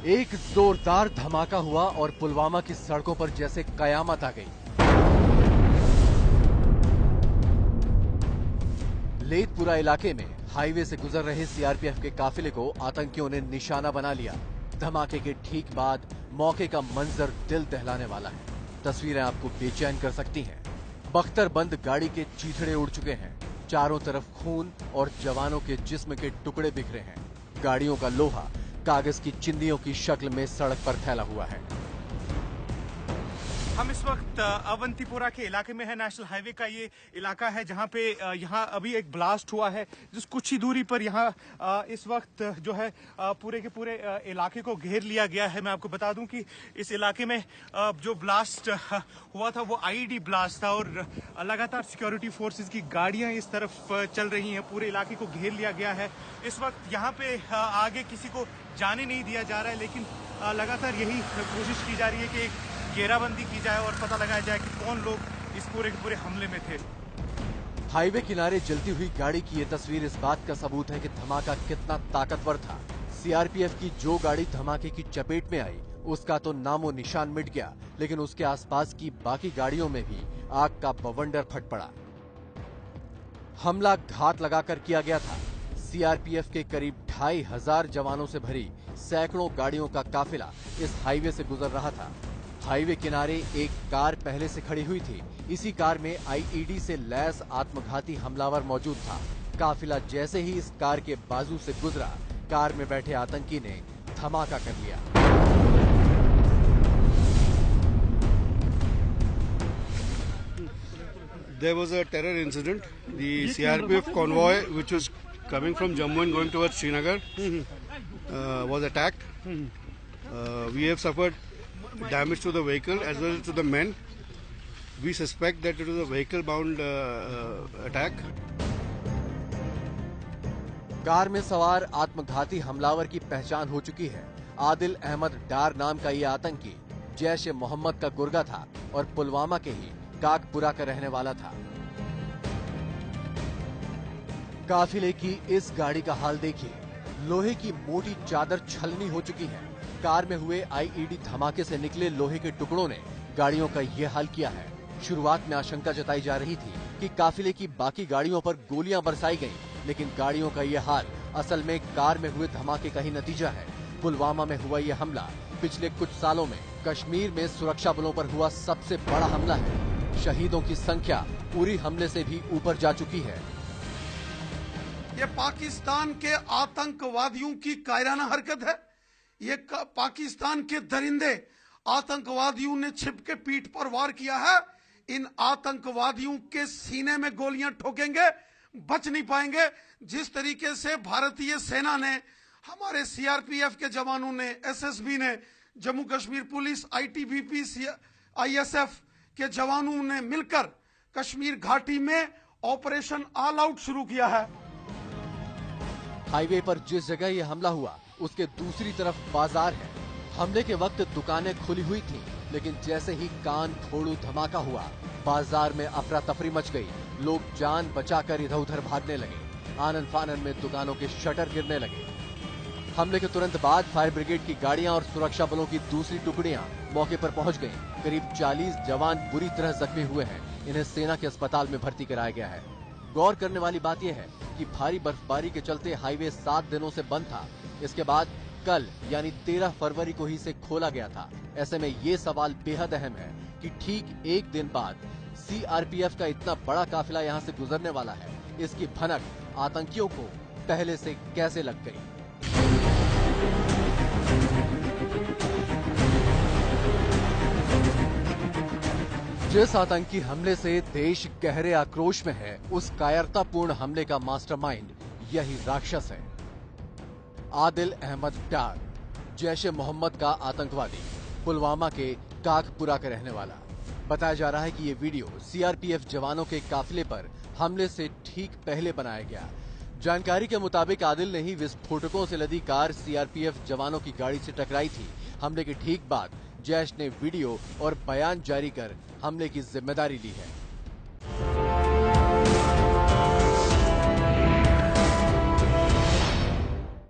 एक जोरदार धमाका हुआ और पुलवामा की सड़कों पर जैसे कयामत आ गई। लेथपुरा इलाके में हाईवे से गुजर रहे सीआरपीएफ के काफिले को आतंकियों ने निशाना बना लिया। धमाके के ठीक बाद मौके का मंजर दिल दहलाने वाला है। तस्वीरें आपको बेचैन कर सकती हैं। बख्तरबंद गाड़ी के चीथड़े उड़ चुके हैं। चारों तरफ खून और जवानों के जिस्म के टुकड़े बिखरे हैं। गाड़ियों का लोहा कागज की चिंदियों की शक्ल में सड़क पर फैला हुआ है। हम इस वक्त अवंतीपुरा के इलाके में है। नेशनल हाईवे का ये इलाका है जहां पे यहाँ अभी एक ब्लास्ट हुआ है, जिस कुछ ही दूरी पर यहाँ इस वक्त जो है पूरे के पूरे इलाके को घेर लिया गया है। मैं आपको बता दूं कि इस इलाके में जो ब्लास्ट हुआ था वो आईईडी ब्लास्ट था और लगातार सिक्योरिटी फोर्सेस की गाड़ियां इस तरफ चल रही हैं। पूरे इलाके को घेर लिया गया है। इस वक्त यहाँ पे आगे किसी को जाने नहीं दिया जा रहा है, लेकिन लगातार यही कोशिश की जा रही है कि घेराबंदी की जाए और पता लगाया जाए कि कौन लोग इस पूरे के पूरे हमले में थे। हाईवे किनारे जलती हुई गाड़ी की ये तस्वीर इस बात का सबूत है कि धमाका कितना ताकतवर था। सीआरपीएफ की जो गाड़ी धमाके की चपेट में आई उसका तो नामो निशान मिट गया, लेकिन उसके आसपास की बाकी गाड़ियों में भी आग का बवंडर फट पड़ा। हमला घात लगाकर किया गया था। सीआरपीएफ के करीब 2500 जवानों से भरी सैकड़ों गाड़ियों का काफिला इस हाईवे से गुजर रहा था। हाईवे किनारे एक कार पहले से खड़ी हुई थी। इसी कार में आईईडी से लैस आत्मघाती हमलावर मौजूद था। काफिला जैसे ही इस कार के बाजू से गुजरा, कार में बैठे आतंकी ने धमाका कर लिया। There was a terror incident. The CRPF convoy, which was coming from Jammu and going towards Srinagar, was attacked. We have suffered damage to the vehicle as well as to the men. We suspect that it was a vehicle-bound attack. Car में सवार आत्मघाती हमलावर की पहचान हो चुकी है। आदिल अहमद डार नाम का ये आतंकी जैश ए मोहम्मद का गुर्गा था और पुलवामा के ही काकपुरा का रहने वाला था। काफिले की इस गाड़ी का हाल देखिए। लोहे की मोटी चादर छलनी हो चुकी है। कार में हुए आईईडी धमाके से निकले लोहे के टुकड़ों ने गाड़ियों का ये हाल किया है। शुरुआत में आशंका जताई जा रही थी कि काफिले की बाकी गाड़ियों पर गोलियां बरसाई गईं, लेकिन गाड़ियों का ये हाल असल में कार में हुए धमाके का ही नतीजा है। पुलवामा में हुआ ये हमला पिछले कुछ सालों में कश्मीर में सुरक्षा बलों पर हुआ सबसे बड़ा हमला है। शहीदों की संख्या उरी हमले से भी ऊपर जा चुकी है। ये पाकिस्तान के आतंकवादियों की कायराना हरकत है। ये पाकिस्तान के दरिंदे आतंकवादियों ने छिप के पीठ पर वार किया है। इन आतंकवादियों के सीने में गोलियां ठोकेंगे, बच नहीं पाएंगे। जिस तरीके से भारतीय सेना ने, हमारे सीआरपीएफ के जवानों ने, एसएसबी ने, Jammu Kashmir police, ITBP, ISF के जवानों ने मिलकर कश्मीर घाटी में ऑपरेशन ऑल आउट शुरू किया है। हाईवे पर जिस जगह ये हमला हुआ उसके दूसरी तरफ बाजार है। हमले के वक्त दुकानें खुली हुई थीं, लेकिन जैसे ही कान फोड़ू धमाका हुआ, बाजार में अफरा तफरी मच गई। लोग जान बचाकर इधर उधर भागने लगे। आनन फानन में दुकानों के शटर गिरने लगे। हमले के तुरंत बाद फायर ब्रिगेड की गाड़ियां और सुरक्षा बलों की दूसरी टुकड़ियां मौके पर पहुंच गईं। करीब 40 जवान बुरी तरह जख्मी हुए हैं। इन्हें सेना के अस्पताल में भर्ती कराया गया है। गौर करने वाली बात यह है कि भारी बर्फबारी के चलते हाईवे 7 दिनों से बंद था। इसके बाद कल यानी 13 फरवरी को ही इसे खोला गया था। ऐसे में ये सवाल बेहद अहम है कि ठीक एक दिन बाद सीआरपीएफ का इतना बड़ा काफिला यहाँ से गुजरने वाला है। इसकी भनक आतंकियों को पहले से कैसे लग गई? जिस आतंकी हमले से देश गहरे आक्रोश में है, उस कायरतापूर्ण हमले का मास्टरमाइंड यही राक्षस है। आदिल अहमद डार, जैश ए मोहम्मद का आतंकवादी, पुलवामा के काकपुरा का रहने वाला। बताया जा रहा है कि ये वीडियो सीआरपीएफ जवानों के काफिले पर हमले से ठीक पहले बनाया गया। जानकारी के मुताबिक आदिल ने ही विस्फोटकों से लदी कार सीआरपीएफ जवानों की गाड़ी से टकराई थी। हमले के ठीक बाद जैश ने वीडियो और बयान जारी कर हमले की जिम्मेदारी ली है।